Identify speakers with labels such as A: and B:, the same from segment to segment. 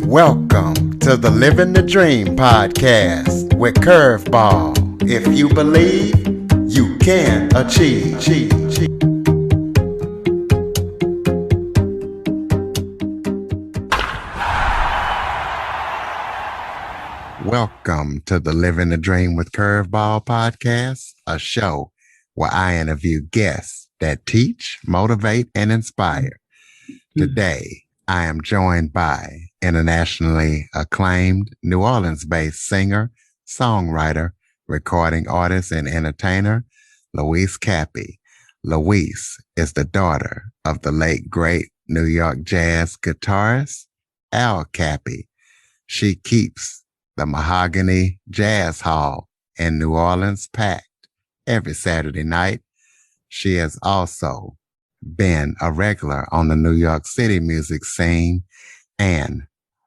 A: Welcome to the Living the Dream podcast with Curveball. If you believe, you can achieve. Welcome to the Living the Dream with Curveball podcast, a show where I interview guests that teach, motivate, and inspire. Today, I am joined by internationally acclaimed New Orleans-based singer, songwriter, recording artist, and entertainer, Louise Cappi. Louise is the daughter of the late, great New York jazz guitarist, Al Cappi. She keeps the Mahogany Jazz Hall in New Orleans packed every Saturday night. She has also been a regular on the New York City music scene, and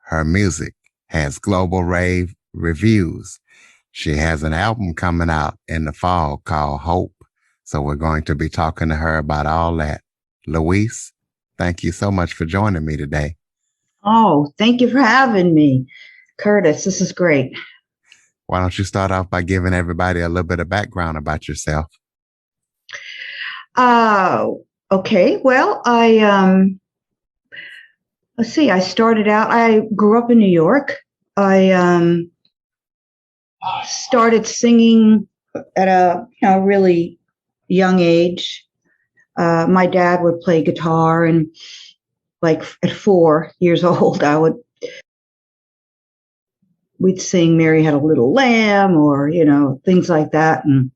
A: her music has global rave reviews. She has an album coming out in the fall called Hope. So we're going to be talking to her about all that. Louise, thank you so much for joining me today.
B: Oh, thank you for having me, Curtis. This is great.
A: Why don't you start off by giving everybody a little bit of background about yourself?
B: Okay. Well, let's see. I grew up in New York. I started singing at a really young age. My dad would play guitar, and like at 4 years old, we'd sing "Mary Had a Little Lamb" or things like that. And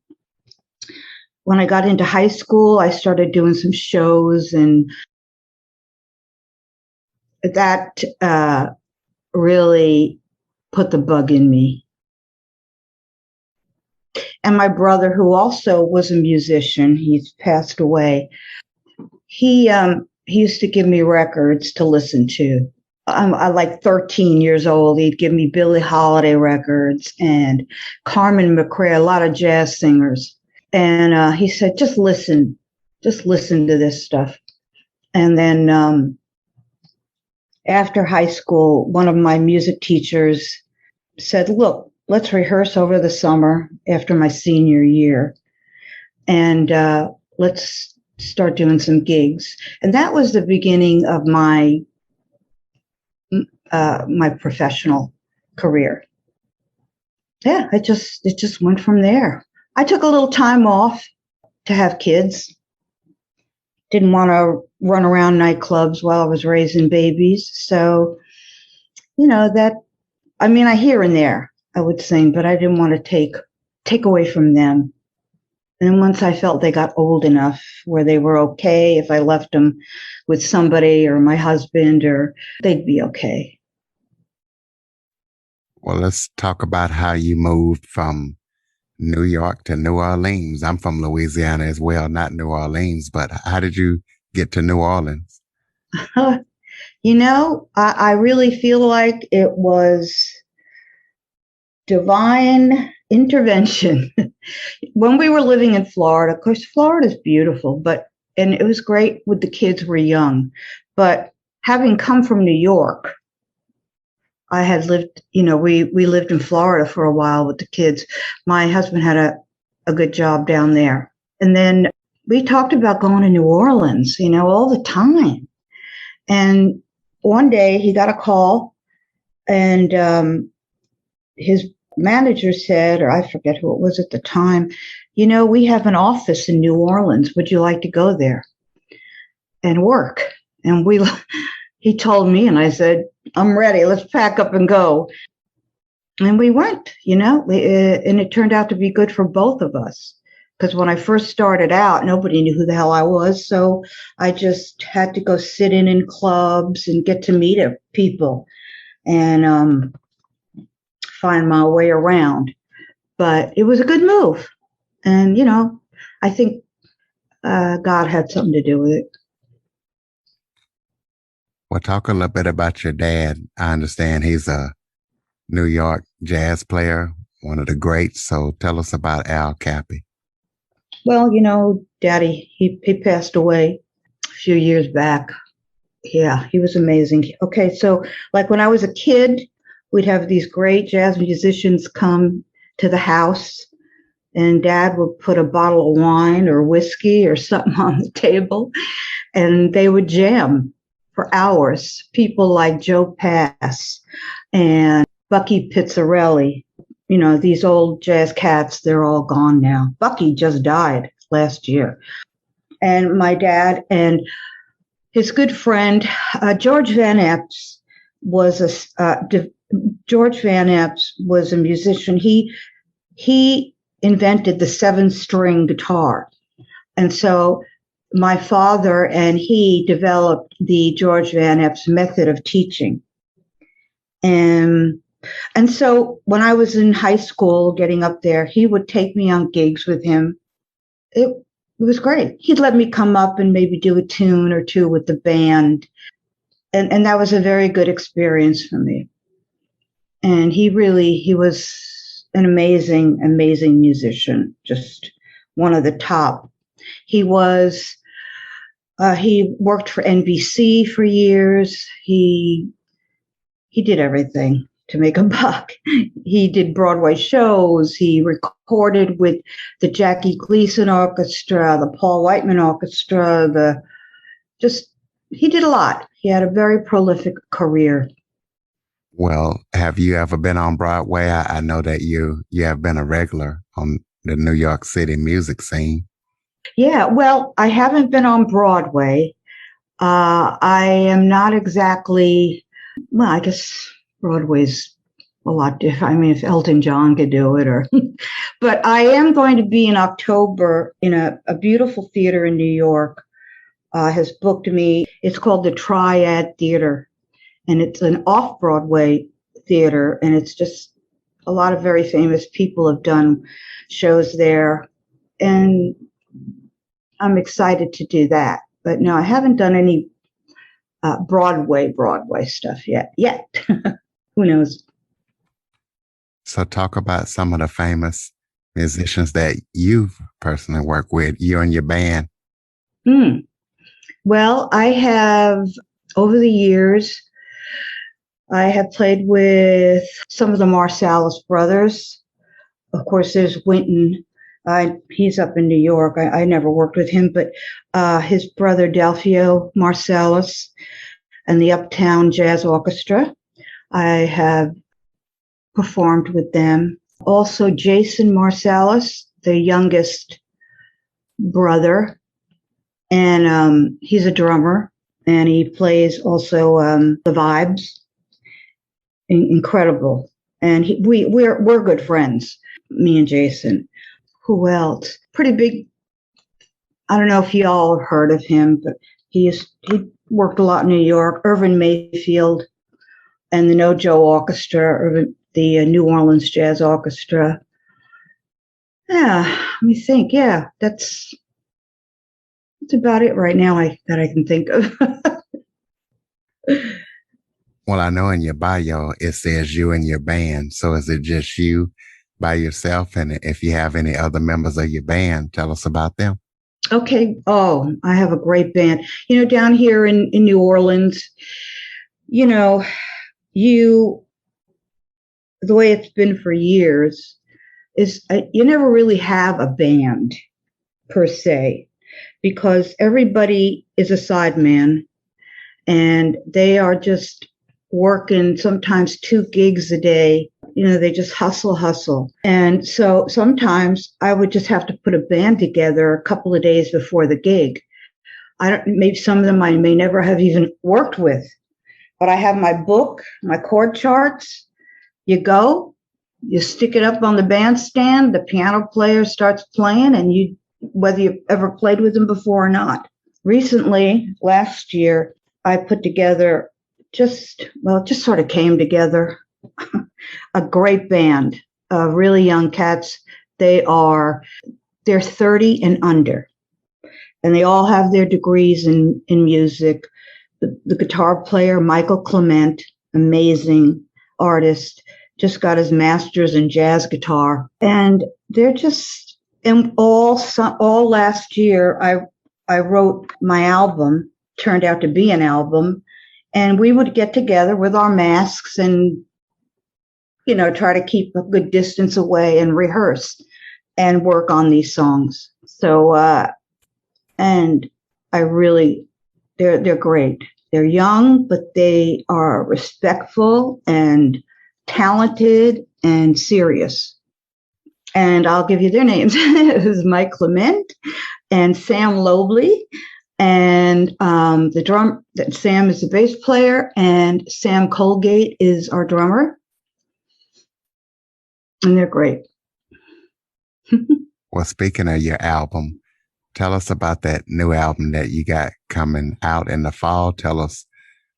B: when I got into high school, I started doing some shows, and that really put the bug in me. And my brother, who also was a musician, he's passed away. He used to give me records to listen to. I'm like 13 years old. He'd give me Billie Holiday records and Carmen McRae, a lot of jazz singers. And he said, just listen to this stuff. And then after high school, one of my music teachers said, look, let's rehearse over the summer after my senior year. And let's start doing some gigs. And that was the beginning of my professional career. Yeah, it just went from there. I took a little time off to have kids. Didn't want to run around nightclubs while I was raising babies. So, I here and there I would sing, but I didn't want to take away from them. And once I felt they got old enough where they were okay if I left them with somebody or my husband, or they'd be okay.
A: Well, let's talk about how you moved from New York to New Orleans. I'm from Louisiana as well, not New Orleans, but how did you get to New Orleans?
B: I really feel like it was divine intervention. When we were living in Florida, of course, Florida is beautiful, and it was great when the kids were young. But having come from New York, I had lived, we lived in Florida for a while with the kids. My husband had a good job down there. And then we talked about going to New Orleans, all the time. And one day he got a call, and his manager said, or I forget who it was at the time, we have an office in New Orleans. Would you like to go there and work? And he told me, and I said, I'm ready. Let's pack up and go. And we went, and it turned out to be good for both of us. Because when I first started out, nobody knew who the hell I was. So I just had to go sit in clubs and get to meet people and find my way around. But it was a good move. And, I think God had something to do with it.
A: Well, talk a little bit about your dad. I understand he's a New York jazz player, one of the greats. So tell us about Al Cappi.
B: Well, Daddy, he passed away a few years back. Yeah, he was amazing. Okay, so like when I was a kid, we'd have these great jazz musicians come to the house, and Dad would put a bottle of wine or whiskey or something on the table, and they would jam for hours. People like Joe Pass and Bucky Pizzarelli, these old jazz cats, they're all gone now. Bucky just died last year. And my dad and his good friend, George Van Epps, George Van Epps was a musician. He invented the 7-string guitar. And so my father and he developed the George Van Epps method of teaching. And so when I was in high school getting up there, he would take me on gigs with him. It was great. He'd let me come up and maybe do a tune or two with the band. And that was a very good experience for me. And he was an amazing, amazing musician, just one of the top. He worked for NBC for years. He did everything to make a buck. He did Broadway shows. He recorded with the Jackie Gleason Orchestra, the Paul Whiteman Orchestra, he did a lot. He had a very prolific career.
A: Well, have you ever been on Broadway? I know that you have been a regular on the New York City music scene.
B: Yeah, well, I haven't been on Broadway. I am not exactly, well, I guess Broadway's a lot different. I mean, if Elton John could do it, but I am going to be in October in a beautiful theater in New York. Has booked me. It's called the Triad Theater, and it's an off-Broadway theater, and it's just a lot of very famous people have done shows there, and I'm excited to do that. But no, I haven't done any Broadway stuff yet. Who knows?
A: So talk about some of the famous musicians that you've personally worked with, you and your band.
B: Well, I have, over the years, I have played with some of the Marsalis brothers. Of course, there's Wynton. He's up in New York. I never worked with him, but his brother Delphio Marsalis and the Uptown Jazz Orchestra. I have performed with them. Also, Jason Marsalis, the youngest brother, and he's a drummer, and he plays also the vibes. Incredible, and we're good friends, me and Jason. Who else? Pretty big. I don't know if y'all have heard of him, but he worked a lot in New York. Irvin Mayfield and the No Joe Orchestra, the New Orleans Jazz Orchestra. Yeah, let me think. Yeah, that's about it right now that I can think of.
A: Well, I know in your bio, it says you and your band. So is it just you by yourself? And if you have any other members of your band, tell us about them.
B: Okay. Oh, I have a great band. Down here in New Orleans, the way it's been for years is you never really have a band per se, because everybody is a sideman and they are just working sometimes 2 gigs a day. They just hustle. And so sometimes I would just have to put a band together a couple of days before the gig. Maybe some of them I may never have even worked with, but I have my book, my chord charts. You go, you stick it up on the bandstand, the piano player starts playing, and whether you've ever played with them before or not. Recently, last year, I put together just sort of came together a great band of really young cats. They're 30 and under, and they all have their degrees in music. The guitar player, Michael Clement, amazing artist, just got his master's in jazz guitar, and they're just, and all last year I wrote my album, turned out to be an album. And we would get together with our masks and, try to keep a good distance away and rehearse and work on these songs. So, and I really, they're great. They're young, but they are respectful and talented and serious. And I'll give you their names. It was Mike Clement and Sam Lobley. And Sam is the bass player, and Sam Colgate is our drummer. And they're great.
A: Well, speaking of your album, tell us about that new album that you got coming out in the fall. Tell us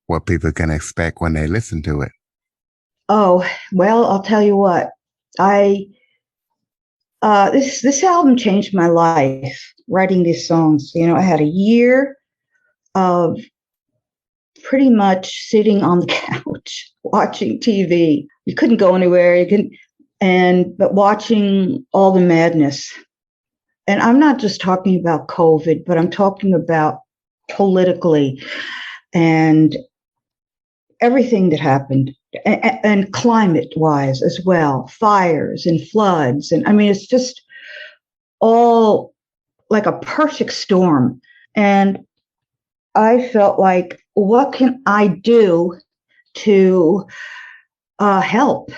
A: what people can expect when they listen to it.
B: Oh, well, I'll tell you what. This album changed my life, writing these songs. I had a year of pretty much sitting on the couch watching TV. You couldn't go anywhere. But watching all the madness. And I'm not just talking about COVID, but I'm talking about politically and everything that happened, and climate-wise as well, fires and floods. And I mean, it's just all like a perfect storm. And I felt like, what can I do to help?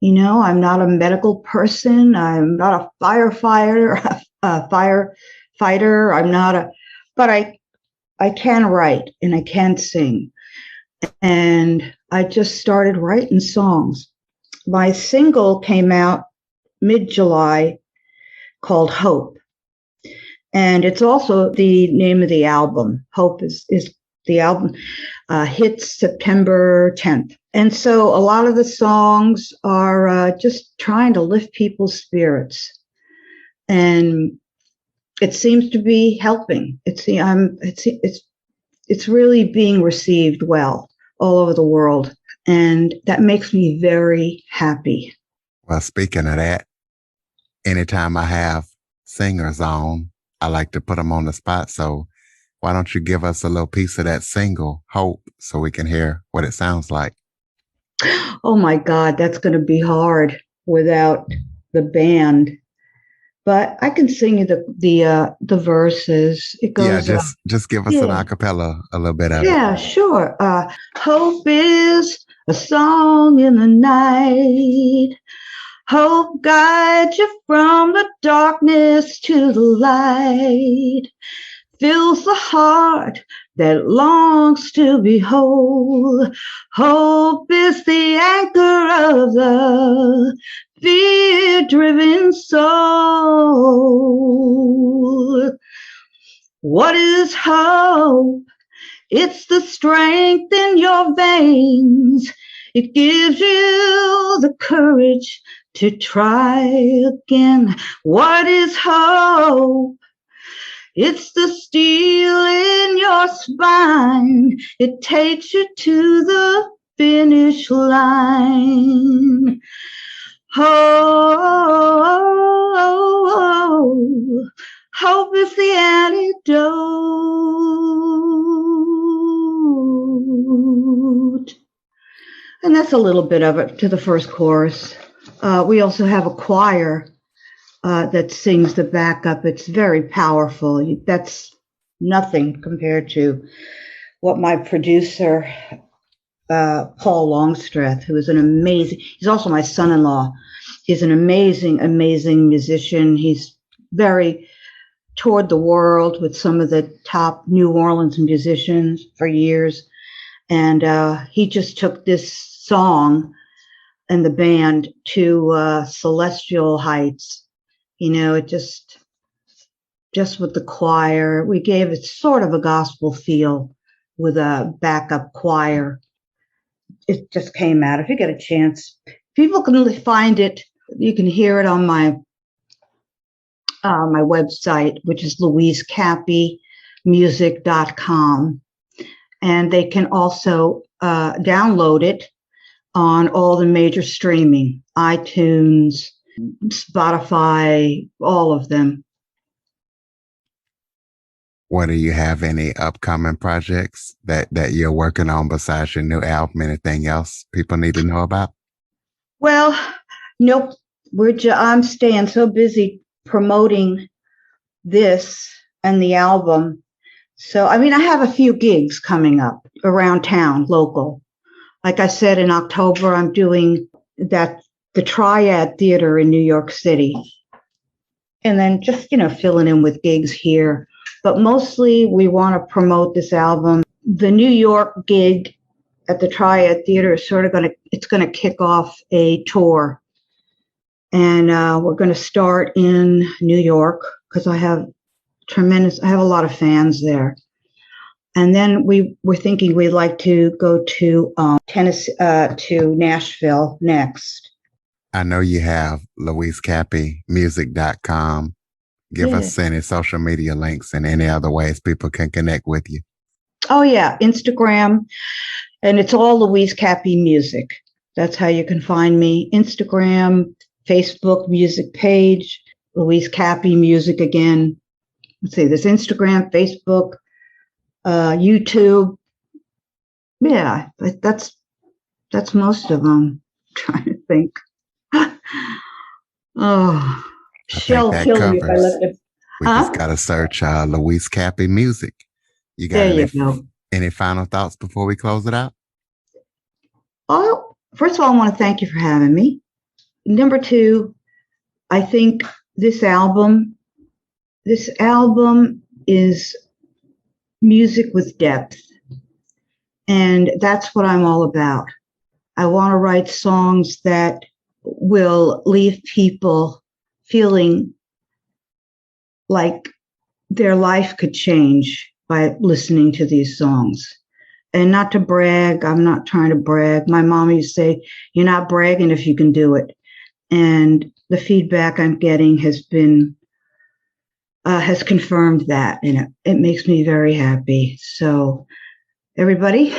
B: I'm not a medical person. I'm not a firefighter, firefighter. But I can write and I can sing. And I just started writing songs. My single came out mid-July called Hope. And it's also the name of the album. Hope is the album, hits September 10th. And so a lot of the songs are just trying to lift people's spirits. And it seems to be helping. It's really being received well all over the world. And that makes me very happy.
A: Well, speaking of that, anytime I have singers on, I like to put them on the spot. So why don't you give us a little piece of that single, Hope, so we can hear what it sounds like?
B: Oh my God, that's going to be hard without the band. But I can sing you the verses. It goes.
A: Yeah, just give us an acapella, a little bit of it.
B: Yeah, sure. Hope is a song in the night. Hope guides you from the darkness to the light. Fills the heart that longs to be whole. Hope is the anchor of the fear-driven soul. What is hope? It's the strength in your veins. It gives you the courage to try again. What is hope? It's the steel in your spine. It takes you to the finish line. Oh, hope is the antidote. And that's a little bit of it to the first chorus. We also have a choir that sings the backup. It's very powerful. That's nothing compared to what my producer, Paul Longstreth, who is he's also my son-in-law. He's an amazing, amazing musician. He's very toured the world with some of the top New Orleans musicians for years. And he just took this song and the band to celestial heights. It just with the choir, we gave it sort of a gospel feel with a backup choir. It just came out. If you get a chance, people can find it. You can hear it on my website, which is louise.cappi.music.com. And they can also download it on all the major streaming, iTunes, Spotify, all of them.
A: What do you have any upcoming projects that you're working on besides your new album? Anything else people need to know about?
B: Well, nope. I'm staying so busy promoting this and the album. So, I mean, I have a few gigs coming up around town, local. Like I said, in October, I'm doing the Triad Theater in New York City. And then just, filling in with gigs here. But mostly we want to promote this album. The New York gig at the Triad Theater is it's going to kick off a tour. And we're going to start in New York because I have a lot of fans there. And then we're thinking we'd like to go to Tennessee, to Nashville next.
A: I know you have louise.cappi.music.com. Give us any social media links and any other ways people can connect with you.
B: Oh, yeah. Instagram. And it's all Louise Cappi Music. That's how you can find me. Instagram, Facebook music page, Louise Cappi Music again. Let's see, there's Instagram, Facebook, YouTube. Yeah, that's most of them. I'm trying to think. Oh, Shell kill me if I left it.
A: We just got to search Louise Cappi Music. You got any final thoughts before we close it out?
B: Oh, first of all, I want to thank you for having me. Number two, I think this album is music with depth. And that's what I'm all about. I want to write songs that will leave people feeling like their life could change by listening to these songs. And not to brag, I'm not trying to brag. My mom used to say, you're not bragging if you can do it. And the feedback I'm getting has confirmed that, and it makes me very happy. So everybody,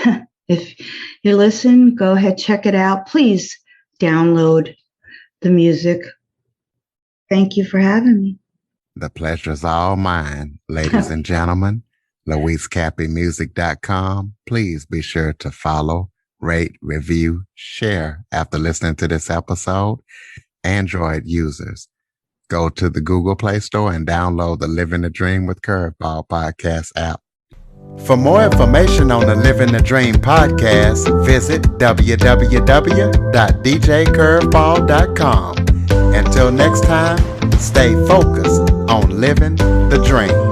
B: if you listen, go ahead, check it out. Please download the music. Thank you for having me.
A: The pleasure's all mine, ladies and gentlemen. louise.cappimusic.com. Please be sure to follow, rate, review, share after listening to this episode. Android users, go to the Google Play Store and download the Living the Dream with Curveball podcast app. For more information on the Living the Dream podcast, visit www.djcurveball.com. Until next time, stay focused on living the dream.